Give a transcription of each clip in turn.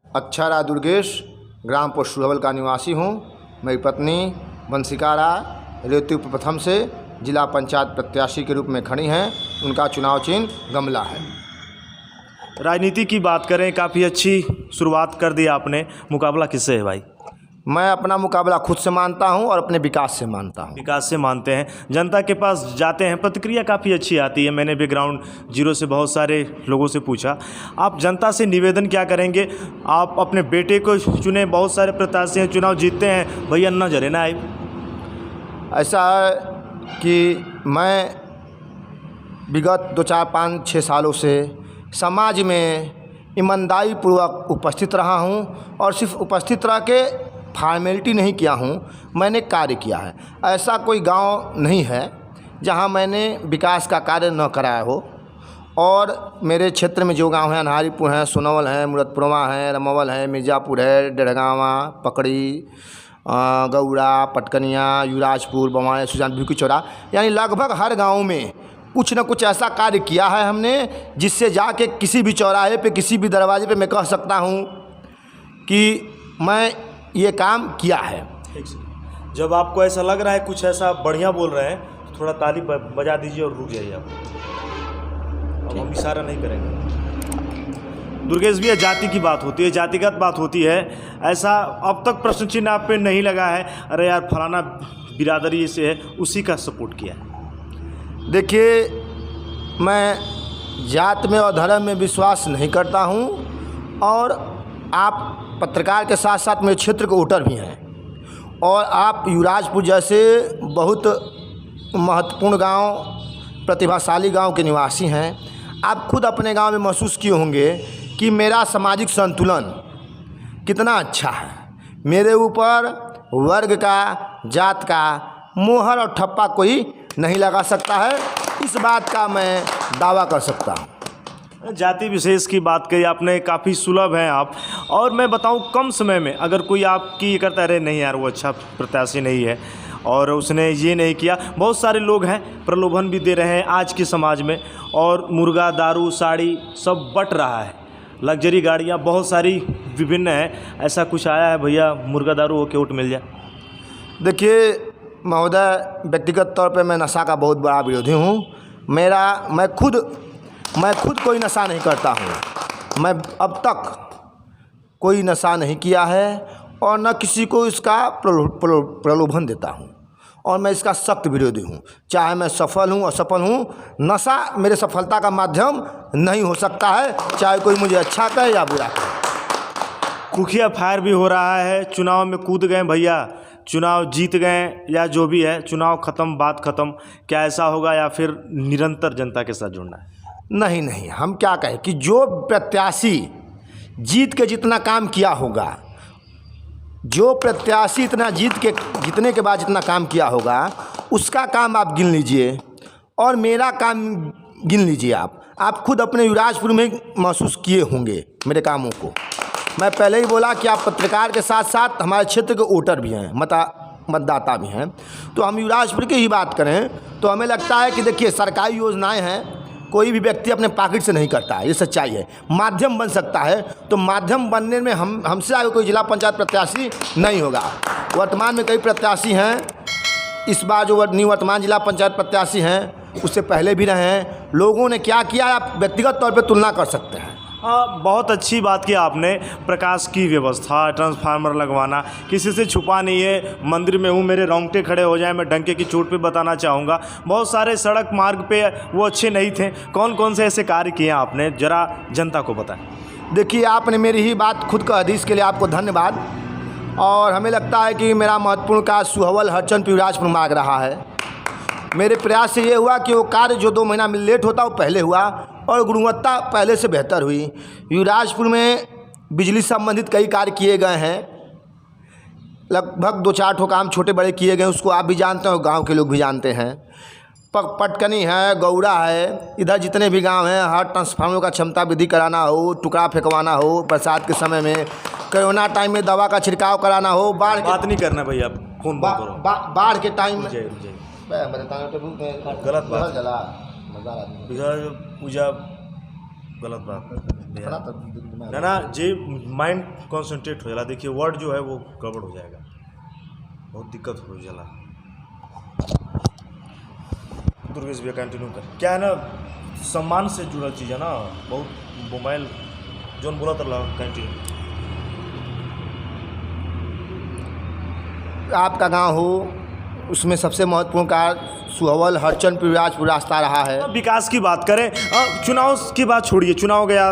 अक्षरा दुर्गेश, ग्राम post Suhwal का निवासी हूँ। मेरी पत्नी वंशिका राय रेती प्रथम से जिला पंचायत प्रत्याशी के रूप में खड़ी हैं। उनका चुनाव चिन्ह गमला है। राजनीति की बात करें, काफ़ी अच्छी शुरुआत कर दी आपने। मुकाबला किससे है भाई? मैं अपना मुकाबला खुद से मानता हूं और अपने विकास से मानता हूं। विकास से मानते हैं। जनता के पास जाते हैं, प्रतिक्रिया काफ़ी अच्छी आती है। मैंने भी ग्राउंड जीरो से बहुत सारे लोगों से पूछा। आप जनता से निवेदन क्या करेंगे? आप अपने बेटे को चुने, बहुत सारे प्रत्याशी हैं, चुनाव जीतते हैं, भैया नजर है ना आए। ऐसा है कि मैं विगत 2, 4, 5, 6 सालों से समाज में ईमानदारी पूर्वक उपस्थित रहा हूं और सिर्फ उपस्थित रह के फॉर्मेलिटी नहीं किया हूं, मैंने कार्य किया है। ऐसा कोई गांव नहीं है जहां मैंने विकास का कार्य न कराया हो। और मेरे क्षेत्र में जो गांव हैं, अनहारीपुर है, सोनवल है, मुरतपुरवा है, रमवल है, मिर्ज़ापुर है, डेढ़गावा, पकड़ी, गौड़ा, पटकनिया, युवराजपुर, बवाए, सुजान, भिकी चौरा, यानी लगभग हर गाँव में कुछ न कुछ ऐसा कार्य किया है हमने जिससे जाके किसी भी चौराहे पे, किसी भी दरवाजे पे मैं कह सकता हूँ कि मैं ये काम किया है। जब आपको ऐसा लग रहा है कुछ ऐसा बढ़िया बोल रहे हैं, तो थोड़ा ताली बजा दीजिए और रुक जाइए। अब हम इशारा नहीं करेंगे। दुर्गेश भैया, जाति की बात होती है, जातिगत बात होती है। ऐसा अब तक प्रश्न चिन्ह आप पे नहीं लगा है, अरे यार फलाना बिरादरी से है, उसी का सपोर्ट किया है? देखिए, मैं जात में और धर्म में विश्वास नहीं करता हूं और आप पत्रकार के साथ साथ मेरे क्षेत्र के वोटर भी हैं और आप युवराजपुर जैसे बहुत महत्वपूर्ण गांव, प्रतिभाशाली गांव के निवासी हैं। आप खुद अपने गांव में महसूस किए होंगे कि मेरा सामाजिक संतुलन कितना अच्छा है। मेरे ऊपर वर्ग का, जात का मोहर और ठप्पा कोई नहीं लगा सकता है। इस बात का मैं दावा कर सकता हूँ। जाति विशेष की बात कही आपने, काफ़ी सुलभ हैं आप। और मैं बताऊं, कम समय में अगर कोई आपकी करता रहे नहीं यार वो अच्छा प्रत्याशी नहीं है और उसने ये नहीं किया, बहुत सारे लोग हैं प्रलोभन भी दे रहे हैं आज के समाज में, और मुर्गा, दारू, साड़ी सब बट रहा है। लग्जरी गाड़ियाँ बहुत सारी विभिन्न हैं। ऐसा कुछ आया है भैया, मुर्गा दारू हो के वोट मिल जाए? देखिए महोदय, व्यक्तिगत तौर पे मैं नशा का बहुत बड़ा विरोधी हूँ। मैं खुद कोई नशा नहीं करता हूँ। मैं अब तक कोई नशा नहीं किया है और न किसी को इसका प्रलोभन देता हूँ और मैं इसका सख्त विरोधी हूँ। चाहे मैं सफल हूँ, असफल हूँ, नशा मेरे सफलता का माध्यम नहीं हो सकता है, चाहे कोई मुझे अच्छा कहे या बुरा कहे। कुखिया फायर भी हो रहा है। चुनाव में कूद गए भैया, चुनाव जीत गए या जो भी है, चुनाव ख़त्म, बात ख़त्म। क्या ऐसा होगा या फिर निरंतर जनता के साथ जुड़ना है? नहीं, हम क्या कहें कि जो प्रत्याशी जीत के जितना काम किया होगा, जो प्रत्याशी इतना जीतने के बाद जितना काम किया होगा, उसका काम आप गिन लीजिए और मेरा काम गिन लीजिए। आप खुद अपने युवराजपुर में महसूस किए होंगे मेरे कामों को। मैं पहले ही बोला कि आप पत्रकार के साथ साथ हमारे क्षेत्र के वोटर भी हैं, मतदाता भी हैं। तो हम युवराजपुर की ही बात करें तो हमें लगता है कि देखिए, सरकारी योजनाएं हैं, कोई भी व्यक्ति अपने पॉकेट से नहीं करता है, ये सच्चाई है। माध्यम बन सकता है, तो माध्यम बनने में हमसे आगे कोई जिला पंचायत प्रत्याशी नहीं होगा। वर्तमान में कई प्रत्याशी हैं, इस बार जो निवर्तमान जिला पंचायत प्रत्याशी हैं उससे पहले भी रहे हैं। लोगों ने क्या किया आप व्यक्तिगत तौर पर तुलना कर सकते हैं। हाँ, बहुत अच्छी बात की आपने। प्रकाश की व्यवस्था, ट्रांसफार्मर लगवाना, किसी से छुपा नहीं है। मंदिर में हूँ, मेरे रोंगटे खड़े हो जाए, मैं डंके की चोट पे बताना चाहूँगा। बहुत सारे सड़क मार्ग पे वो अच्छे नहीं थे। कौन कौन से ऐसे कार्य किए आपने, ज़रा जनता को बताएं। देखिए, आपने मेरी ही बात खुद कह दी, इसके लिए आपको धन्यवाद। और हमें लगता है कि मेरा महत्वपूर्ण कार्य सुहवल, हरचंद, युवराजपुर मांग रहा है। मेरे प्रयास से ये हुआ कि वो कार्य जो 2 महीना में लेट होता वो पहले हुआ और गुणवत्ता पहले से बेहतर हुई। युवराजपुर में बिजली संबंधित कई कार्य किए गए हैं, लगभग 2-4 ठो काम छोटे बड़े किए गए, उसको आप भी जानते हो, गांव के लोग भी जानते हैं। पटकनी है, गौड़ा है, इधर जितने भी गांव हैं, हर ट्रांसफार्मर का क्षमता वृद्धि कराना हो, टुकड़ा फेंकवाना हो, बरसात के समय में, कोरोना टाइम में दवा का छिड़काव कराना हो, बाढ़ बात नहीं करना भैया, फोन बंद करो। बाढ़ के टाइम में गलत बात, पूजा गलत बात ना जे माइंड कॉन्सेंट्रेट हो जाला। देखिए वर्ड जो है वो गड़बड़ हो जाएगा, बहुत दिक्कत हो जाला। दुर्गेश भैया कंटिन्यू कर। क्या है ना, सम्मान से जुड़ल चीज़ है ना, बहुत मोबाइल जोन बोला तो कंटिन्यू। आपका गांव हो, उसमें सबसे महत्वपूर्ण कार्य सुहवल हरचंद पिराजपुर रास्ता रहा है। विकास की बात करें, चुनाव की बात छोड़िए, चुनाव गया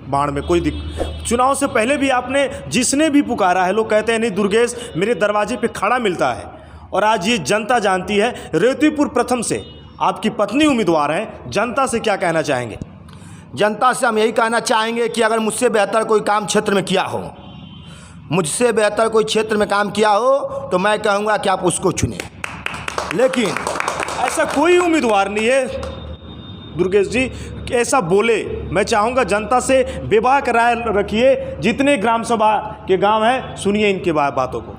बाढ़ में, कोई चुनाव से पहले भी आपने जिसने भी पुकारा है, लोग कहते हैं नहीं दुर्गेश मेरे दरवाजे पे खड़ा मिलता है। और आज ये जनता जानती है। रेवतीपुर प्रथम से आपकी पत्नी उम्मीदवार हैं, जनता से क्या कहना चाहेंगे? जनता से हम यही कहना चाहेंगे कि अगर मुझसे बेहतर कोई काम क्षेत्र में किया हो, मुझसे बेहतर कोई क्षेत्र में काम किया हो, तो मैं कहूँगा कि आप उसको चुनें। लेकिन ऐसा कोई उम्मीदवार नहीं है दुर्गेश जी कि ऐसा बोले। मैं चाहूँगा जनता से बेबाक राय रखिए, जितने ग्राम सभा के गांव हैं सुनिए इनके बातों को।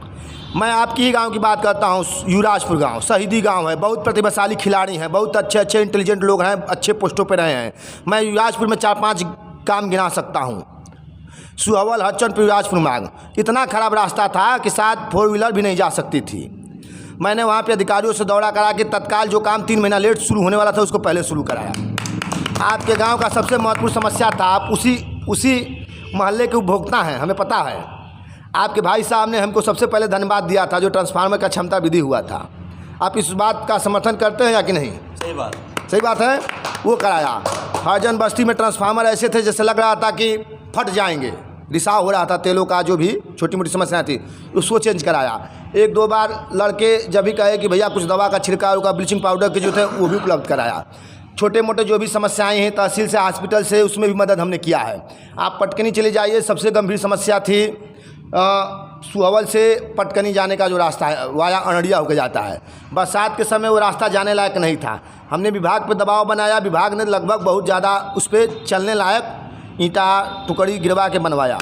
मैं आपकी ही गांव की बात करता हूं, युवराजपुर गांव शहीदी गांव है, बहुत प्रतिभाशाली खिलाड़ी हैं, बहुत अच्छे अच्छे इंटेलिजेंट लोग हैं, अच्छे पोस्टों पर रहे हैं। मैं युवराजपुर में 4-5 काम गिना सकता हूं। सुहवल हरचंद युवराजपुर मार्ग इतना खराब रास्ता था कि शायद 4 व्हीलर भी नहीं जा सकती थी। मैंने वहाँ पे अधिकारियों से दौड़ा करा कि तत्काल जो काम 3 महीना लेट शुरू होने वाला था उसको पहले शुरू कराया। आपके गांव का सबसे महत्वपूर्ण समस्या था, आप उसी मोहल्ले के उपभोक्ता हैं, हमें पता है। आपके भाई साहब ने हमको सबसे पहले धन्यवाद दिया था जो ट्रांसफार्मर का क्षमता विधि हुआ था। आप इस बात का समर्थन करते हैं या कि नहीं? सही बात है, वो कराया। हरजन बस्ती में ट्रांसफार्मर ऐसे थे जैसे लग रहा था कि फट जाएंगे, रिसाव हो रहा था तेलों का, जो भी छोटी मोटी समस्याएं थी उसको चेंज कराया। 1-2 बार लड़के जब भी कहे कि भैया कुछ दवा का छिड़काव का, ब्लीचिंग पाउडर के जो थे वो भी उपलब्ध कराया। छोटे मोटे जो भी समस्याएं हैं तहसील से हॉस्पिटल से, उसमें भी मदद हमने किया है। आप पटकनी चले जाइए, सबसे गंभीर समस्या थी सुहवल से पटकनी जाने का जो रास्ता है वाया अनड़िया होकर जाता है। बरसात के समय वो रास्ता जाने लायक नहीं था। हमने विभाग पे दबाव बनाया, विभाग ने लगभग बहुत ज़्यादा उस पर चलने लायक ईंटा टुकड़ी गिरवा के बनवाया।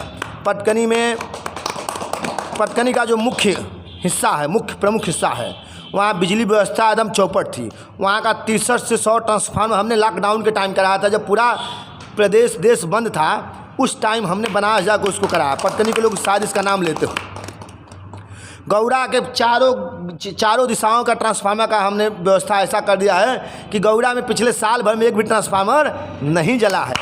पटकनी का जो मुख्य हिस्सा है, प्रमुख हिस्सा है, वहाँ बिजली व्यवस्था एकदम चौपट थी। वहाँ का 63 से 100 ट्रांसफार्मर हमने लॉकडाउन के टाइम कराया था, जब पूरा प्रदेश देश बंद था, उस टाइम हमने बनाया जाकर उसको कराया। पटकनी के लोग शायद इसका नाम लेते हो। गौड़ा के चारों दिशाओं का ट्रांसफार्मर का हमने व्यवस्था ऐसा कर दिया है कि गौड़ा में पिछले साल भर में एक भी ट्रांसफार्मर नहीं जला है।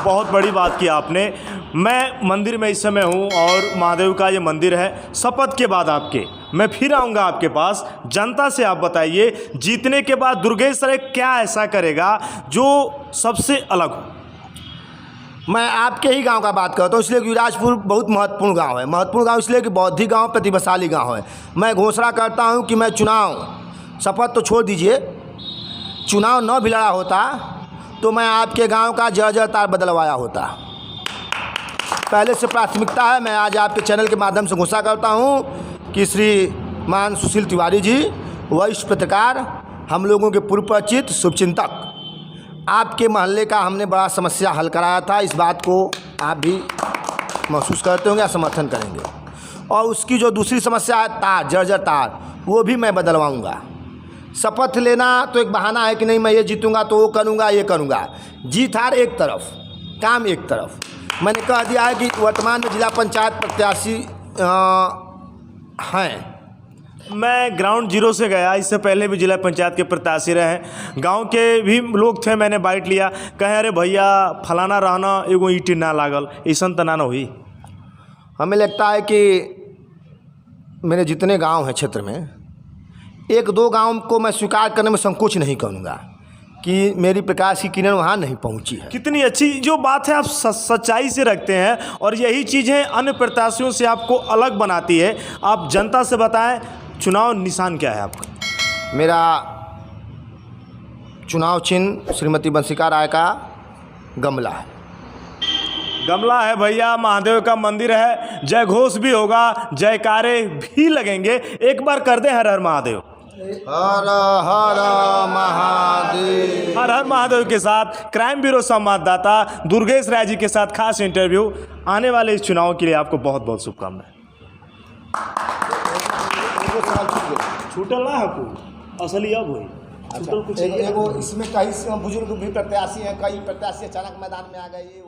बहुत बड़ी बात की आपने। मैं मंदिर में इस समय हूँ और महादेव का ये मंदिर है। शपथ के बाद आपके मैं फिर आऊँगा आपके पास। जनता से आप बताइए, जीतने के बाद दुर्गेश सर क्या ऐसा करेगा जो सबसे अलग हो? मैं आपके ही गांव का बात करता हूँ, इसलिए कि युवराजपुर बहुत महत्वपूर्ण गांव है। महत्वपूर्ण गांव इसलिए कि बौद्धिक गांव, प्रतिभाशाली गांव है। मैं घोषणा करता हूँ कि मैं चुनाव, शपथ तो छोड़ दीजिए, चुनाव न भी लड़ा होता तो मैं आपके गांव का जर्जर तार बदलवाया होता। पहले से प्राथमिकता है। मैं आज आपके चैनल के माध्यम से घोषणा करता हूँ कि श्रीमान सुशील तिवारी जी, वरिष्ठ पत्रकार, हम लोगों के पूर्व परिचित शुभचिंतक, आपके मोहल्ले का हमने बड़ा समस्या हल कराया था। इस बात को आप भी महसूस करते होंगे या समर्थन करेंगे। और उसकी जो दूसरी समस्या है तार, जर्जर तार, वो भी मैं बदलवाऊंगा। शपथ लेना तो एक बहाना है कि नहीं मैं ये जीतूंगा तो वो करूंगा, ये करूंगा। जीत हार एक तरफ, काम एक तरफ। मैंने कह दिया है कि वर्तमान में जिला पंचायत प्रत्याशी हैं। मैं ग्राउंड जीरो से गया, इससे पहले भी जिला पंचायत के प्रत्याशी रहे हैं। गांव के भी लोग थे, मैंने बाइट लिया, कहे अरे भैया फलाना रहना एगो ईंट ना लागल, ऐसा तना न हुई। हमें लगता है कि मेरे जितने गांव हैं क्षेत्र में, 1-2 गांव को मैं स्वीकार करने में संकोच नहीं करूँगा कि मेरी प्रकाश की किरण वहाँ नहीं पहुँची है। कितनी अच्छी जो बात है, आप सच्चाई से रखते हैं और यही चीज़ें अन्य प्रत्याशियों से आपको अलग बनाती है। आप जनता से बताएं, चुनाव निशान क्या है आपका? मेरा चुनाव चिन्ह श्रीमती बंसिका राय का गमला है। गमला है भैया, महादेव का मंदिर है, जय घोष भी होगा, जयकारे भी लगेंगे। एक बार कर दें हर हर महादेव। हर हर महादेव। हर हर महादेव के साथ क्राइम ब्यूरो संवाददाता दुर्गेश राय जी के साथ खास इंटरव्यू। आने वाले इस चुनाव के लिए आपको बहुत बहुत शुभकामनाएं। छूटल ना आपको असली अब हुई। टोटल कुछ एगो इसमें कई बुजुर्ग भी प्रत्याशी हैं, कई प्रत्याशी अचानक मैदान में आ गए, ये